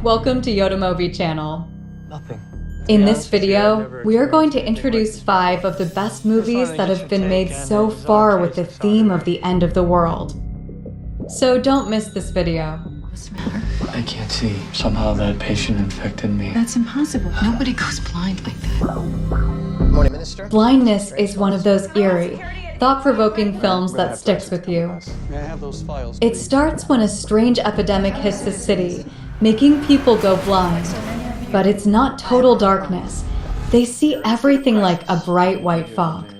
welcome to Yotamobi channel. Nothing. In this video, we are going to introduce 5 of the best movies that have been made so far with the theme of the end of the world. So don't miss this video. What's the matter? I can't see. Somehow that patient infected me. That's impossible. Nobody goes blind like that. Morning, Minister. Blindness is one of those eerie, thought-provoking films that sticks with you. May I have those files? It starts when a strange epidemic hits the city, making people go blind. But it's not total darkness. They see everything like a bright white fog.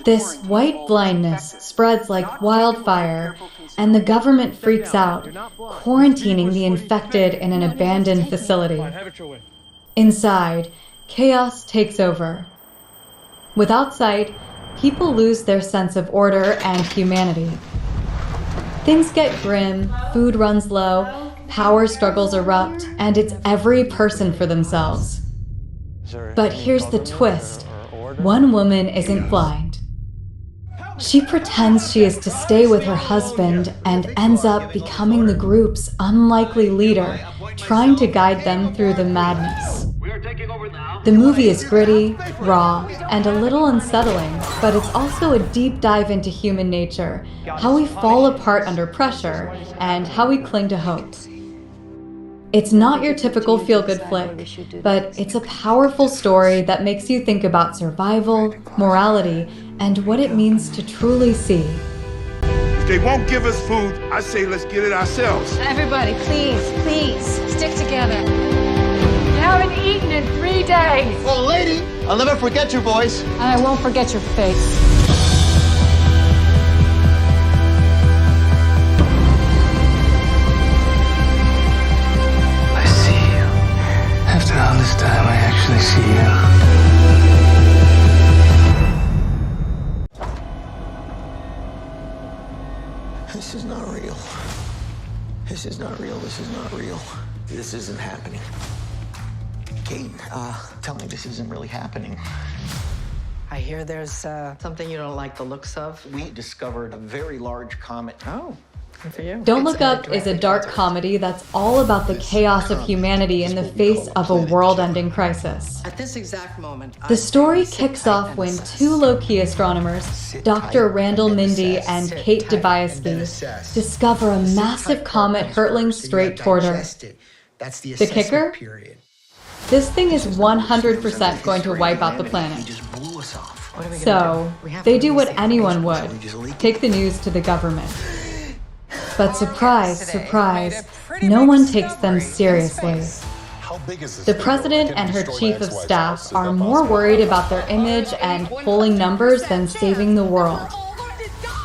This white blindness spreads like wildfire, and the government freaks out, quarantining the infected in an abandoned facility. Inside, chaos takes over. Without sight, people lose their sense of order and humanity. Things get grim, food runs low, power struggles erupt, and it's every person for themselves. But here's the twist. One woman isn't blind. She pretends she is to stay with her husband and ends up becoming the group's unlikely leader, trying to guide them through the madness. The movie is gritty, raw, and a little unsettling, but it's also a deep dive into human nature, how we fall apart under pressure, and how we cling to hope. It's not your typical feel-good flick, but it's a powerful story that makes you think about survival, morality, and what it means to truly see. If they won't give us food, I say let's get it ourselves. Everybody, please, stick together. You haven't eaten in 3 days. Oh, lady, I'll never forget your voice. And I won't forget your face. After all this time, I actually see you. This is not real. This is not real. This is not real. This isn't happening. Kate, tell me this isn't really happening. I hear there's something you don't like the looks of. We discovered a very large comet. Oh, good for you. Don't Look Up is a dark comedy that's all about the chaos of humanity in the face of a world-ending crisis. At this exact moment, The story kicks off when 2 low-key astronomers, Dr. Randall Mindy and Kate DeBiasby, discover a massive comet hurtling straight toward Earth. The kicker? This thing is 100% going to wipe out the planet. So, they do what anyone would, take the news to the government. But surprise, surprise, no one takes them seriously. The president and her chief of staff are more worried about their image and polling numbers than saving the world.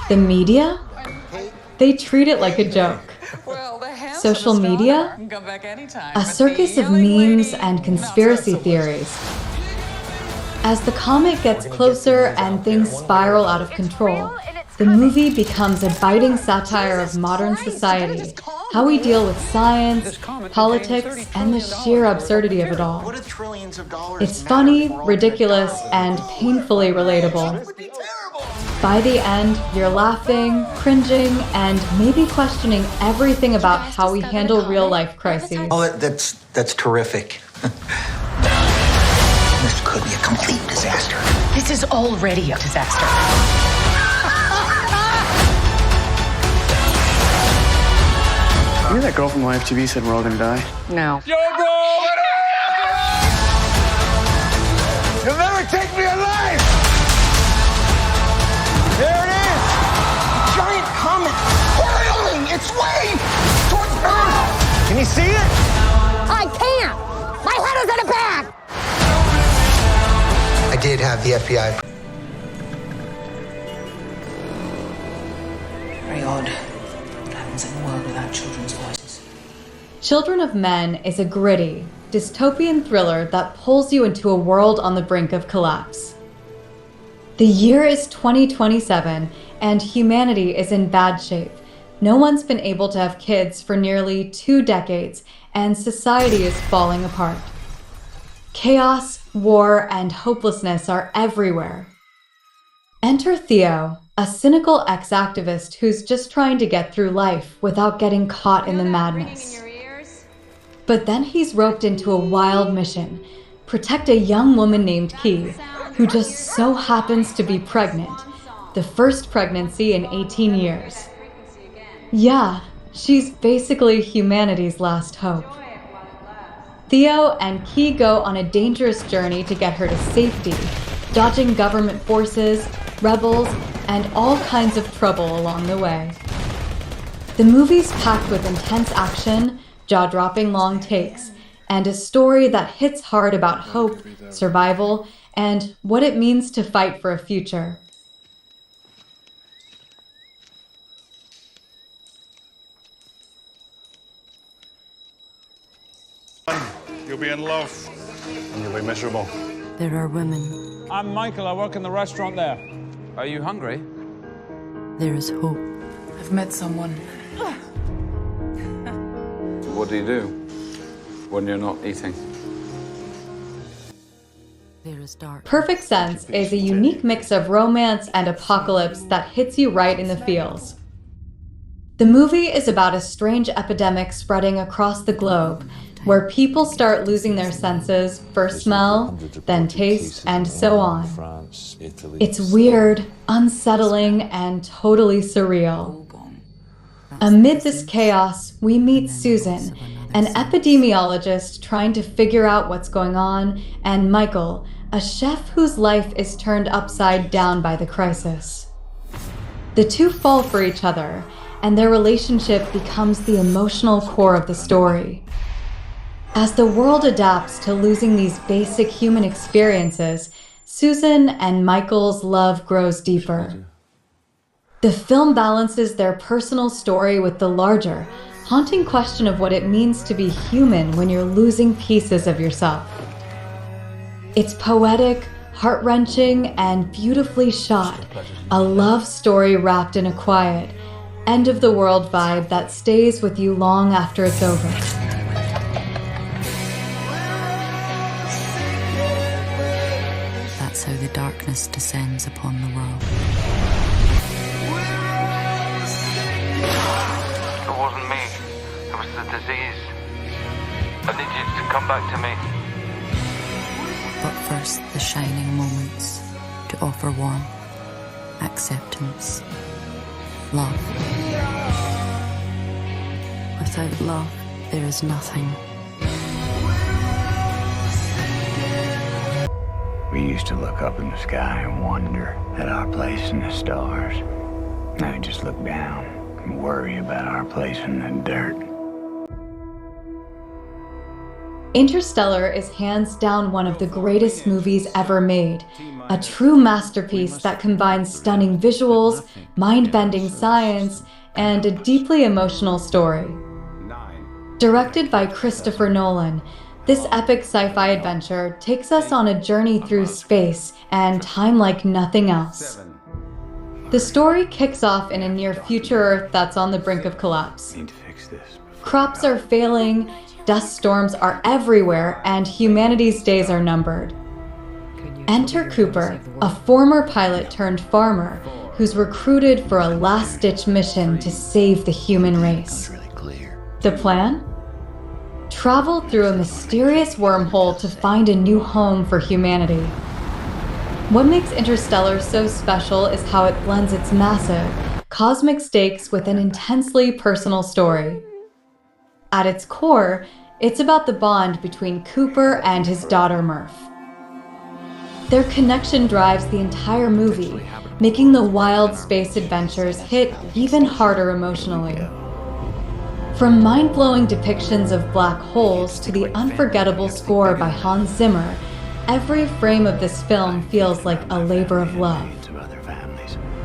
The media? They treat it like a joke. Social media? A circus of memes and conspiracy theories. As the comet gets closer and things spiral out of control, the movie becomes a biting satire of modern society, how we deal with science, politics, and the sheer absurdity of it all. It's funny, ridiculous, and painfully relatable. By the end, you're laughing, cringing, and maybe questioning everything about how we handle real-life crises. Oh, that's terrific. This could be a complete disaster. This is already a disaster. You know that girl from Live TV said we're all gonna die? No. Yo, bro! You'll never take me alive! There it is! Giant comet hurling its way towards Earth. Can you see it? I can't! My head is in a bag! I did have the FBI. Very odd. What happens in a world without children's voices? Children of Men is a gritty, dystopian thriller that pulls you into a world on the brink of collapse. The year is 2027, and humanity is in bad shape. No one's been able to have kids for nearly 2 decades, and society is falling apart. Chaos, war, and hopelessness are everywhere. Enter Theo, a cynical ex-activist who's just trying to get through life without getting caught in the madness. But then he's roped into a wild mission: protect a young woman named Key, who just so happens to be pregnant. The first pregnancy in 18 years. Yeah, she's basically humanity's last hope. Theo and Key go on a dangerous journey to get her to safety, dodging government forces, rebels, and all kinds of trouble along the way. The movie's packed with intense action, jaw-dropping long takes, and a story that hits hard about hope, survival, and what it means to fight for a future. You'll be in love. And you'll be miserable. There are women. I'm Michael. I work in the restaurant there. Are you hungry? There is hope. I've met someone. What do you do when you're not eating? There is dark. Perfect Sense is a unique mix of romance and apocalypse that hits you right in the feels. The movie is about a strange epidemic spreading across the globe, where people start losing their senses, first smell, then taste, and so on. It's weird, unsettling, and totally surreal. Amid this chaos, we meet Susan, an epidemiologist trying to figure out what's going on, and Michael, a chef whose life is turned upside down by the crisis. The two fall for each other, and their relationship becomes the emotional core of the story. As the world adapts to losing these basic human experiences, Susan and Michael's love grows deeper. The film balances their personal story with the larger, haunting question of what it means to be human when you're losing pieces of yourself. It's poetic, heart-wrenching, and beautifully shot, a love story wrapped in a quiet, end-of-the-world vibe that stays with you long after it's over. That's how the darkness descends upon the world. It wasn't me. It was the disease. I need you to come back to me. But first, the shining moments to offer warmth, acceptance, love. Without love, there is nothing. We used to look up in the sky and wonder at our place in the stars. Now we just look down and worry about our place in the dirt. Interstellar is hands down one of the greatest movies ever made, a true masterpiece that combines stunning visuals, mind-bending science, and a deeply emotional story. Directed by Christopher Nolan, this epic sci-fi adventure takes us on a journey through space and time like nothing else. The story kicks off in a near-future Earth that's on the brink of collapse. Need to fix this. Crops are failing, dust storms are everywhere, and humanity's days are numbered. Enter Cooper, a former pilot turned farmer who's recruited for a last-ditch mission to save the human race. The plan? Travel through a mysterious wormhole to find a new home for humanity. What makes Interstellar so special is how it blends its massive, cosmic stakes with an intensely personal story. At its core, it's about the bond between Cooper and his daughter Murph. Their connection drives the entire movie, making the wild space adventures hit even harder emotionally. From mind-blowing depictions of black holes to the unforgettable score by Hans Zimmer, every frame of this film feels like a labor of love.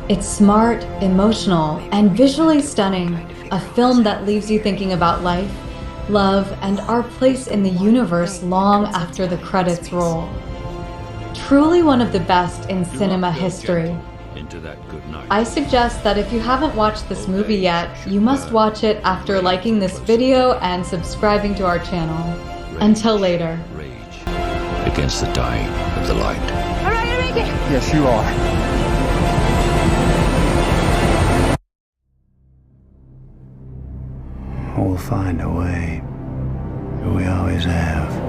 It's smart, emotional, and visually stunning, a film that leaves you thinking about life, love, and our place in the universe long after the credits roll. Truly one of the best in cinema history. I suggest that if you haven't watched this movie yet, you must watch it after liking this video and subscribing to our channel. Until later. Against the dying of the light. All right, to make it. Yes, you are. We'll find a way. always have.